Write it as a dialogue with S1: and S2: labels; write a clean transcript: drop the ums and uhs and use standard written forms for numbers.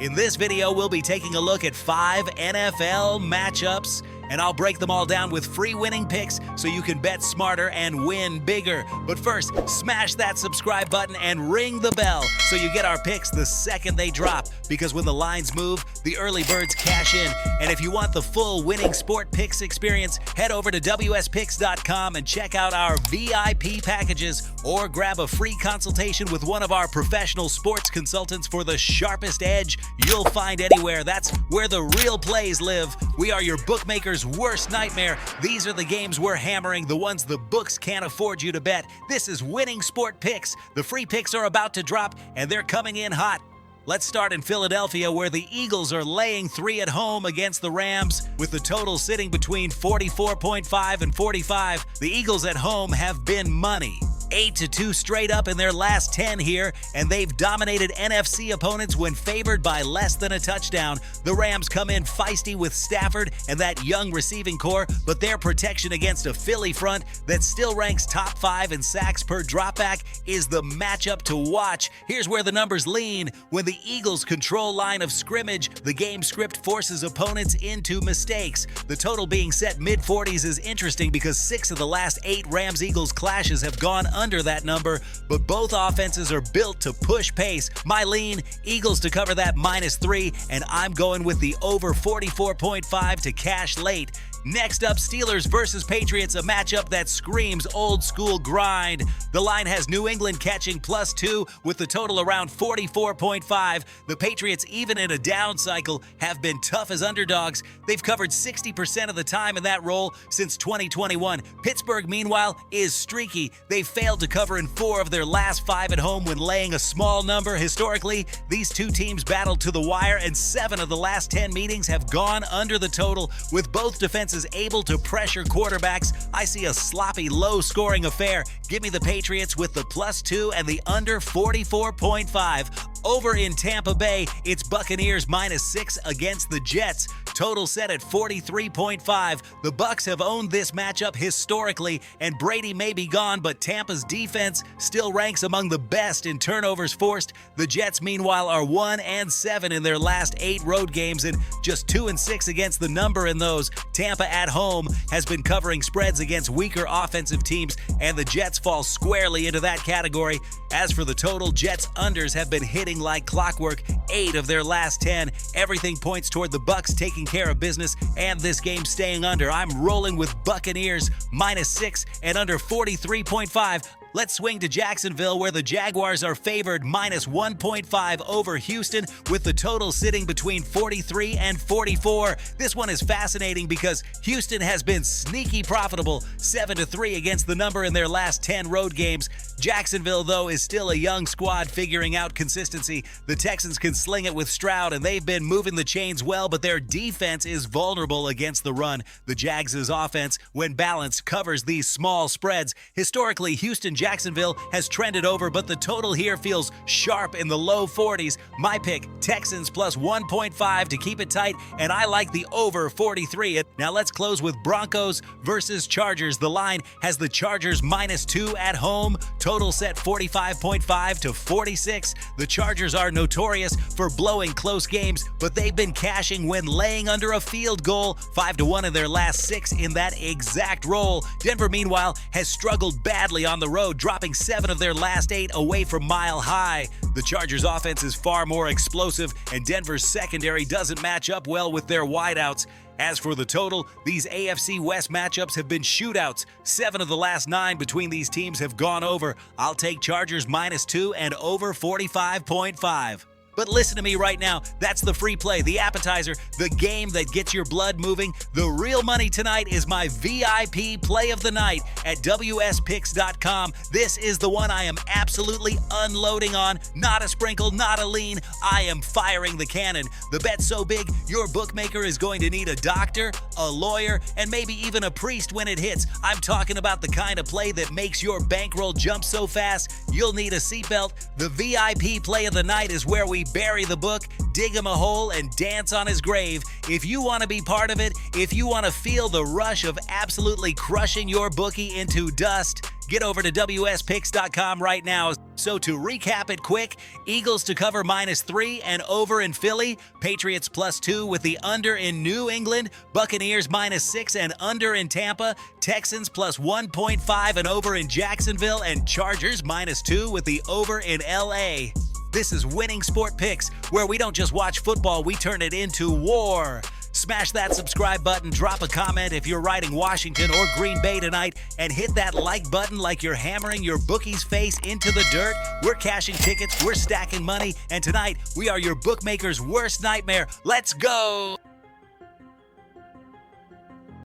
S1: In this video, we'll be taking a look at 5 NFL matchups, and I'll break them all down with free winning picks so you can bet smarter and win bigger. But first, smash that subscribe button and ring the bell so you get our picks the second they drop, because when the lines move, the early birds cash in. And if you want the full winning sport picks experience, head over to wspicks.com and check out our VIP packages, or grab a free consultation with one of our professional sports consultants for the sharpest edge you'll find anywhere. That's where the real plays live. We are your bookmaker's worst nightmare. These are the games we're hammering, the ones the books can't afford you to bet. This is Winning Sport Picks. The free picks are about to drop, and they're coming in hot. Let's start in Philadelphia, where the Eagles are laying 3 at home against the Rams, with the total sitting between 44.5 and 45. The Eagles at home have been money. 8-2 straight up in their last 10 here, and they've dominated NFC opponents when favored by less than a touchdown. The Rams come in feisty with Stafford and that young receiving core, but their protection against a Philly front that still ranks top 5 in sacks per dropback is the matchup to watch. Here's where the numbers lean. When the Eagles control line of scrimmage, the game script forces opponents into mistakes. The total being set mid-40s is interesting because 6 of the last 8 Rams-Eagles clashes have gone under that number, but both offenses are built to push pace. My lean, Eagles to cover that -3, and I'm going with the over 44.5 to cash late. Next up, Steelers versus Patriots, a matchup that screams old school grind. The line has New England catching +2 with the total around 44.5. The Patriots, even in a down cycle, have been tough as underdogs. They've covered 60% of the time in that role since 2021. Pittsburgh, meanwhile, is streaky. They've failed to cover in 4 of their last 5 at home when laying a small number. Historically, these two teams battled to the wire, and 7 of the last 10 meetings have gone under the total, with both defenses able to pressure quarterbacks. I see a sloppy, low-scoring affair. Give me the Patriots with the +2 and the under 44.5. Over in Tampa Bay, it's Buccaneers -6 against the Jets. Total set at 43.5. The Bucs have owned this matchup historically, and Brady may be gone, but Tampa's defense still ranks among the best in turnovers forced. The Jets, meanwhile, are 1-7 in their last 8 road games and just 2-6 against the number in those. Tampa at home has been covering spreads against weaker offensive teams, and the Jets fall squarely into that category. As for the total, Jets unders have been hitting like clockwork, 8 of their last 10. Everything points toward the Bucs taking care of business and this game staying under. I'm rolling with Buccaneers -6 and under 43.5. Let's swing to Jacksonville, where the Jaguars are favored -1.5 over Houston, with the total sitting between 43 and 44. This one is fascinating because Houston has been sneaky profitable, 7-3 against the number in their last 10 road games. Jacksonville, though, is still a young squad figuring out consistency. The Texans can sling it with Stroud, and they've been moving the chains well, but their defense is vulnerable against the run. The Jags' offense, when balanced, covers these small spreads. Historically, Jacksonville has trended over, but the total here feels sharp in the low 40s. My pick, Texans +1.5 to keep it tight, and I like the over 43. Now let's close with Broncos versus Chargers. The line has the Chargers -2 at home. Total set 45.5 to 46. The Chargers are notorious for blowing close games, but they've been cashing when laying under a field goal, 5-1 in their last 6 in that exact role. Denver, meanwhile, has struggled badly on the road, dropping 7 of their last 8 away from Mile High. The Chargers' offense is far more explosive, and Denver's secondary doesn't match up well with their wideouts. As for the total, these AFC West matchups have been shootouts. 7 of the last 9 between these teams have gone over. I'll take Chargers -2 and over 45.5. But listen to me right now. That's the free play, the appetizer, the game that gets your blood moving. The real money tonight is my VIP play of the night at wspicks.com. This is the one I am absolutely unloading on. Not a sprinkle, not a lean. I am firing the cannon. The bet's so big, your bookmaker is going to need a doctor, a lawyer, and maybe even a priest when it hits. I'm talking about the kind of play that makes your bankroll jump so fast, you'll need a seatbelt. The VIP play of the night is where we bury the book, dig him a hole, and dance on his grave. If you want to be part of it, if you want to feel the rush of absolutely crushing your bookie into dust, get over to wspicks.com right now. So to recap it quick, Eagles to cover -3 and over in Philly, Patriots +2 with the under in New England, Buccaneers -6 and under in Tampa, Texans +1.5 and over in Jacksonville, and Chargers -2 with the over in LA. This is Winning Sport Picks, where we don't just watch football, we turn it into war. Smash that subscribe button, drop a comment if you're riding Washington or Green Bay tonight, and hit that like button like you're hammering your bookie's face into the dirt. We're cashing tickets, we're stacking money, and tonight we are your bookmaker's worst nightmare. Let's go!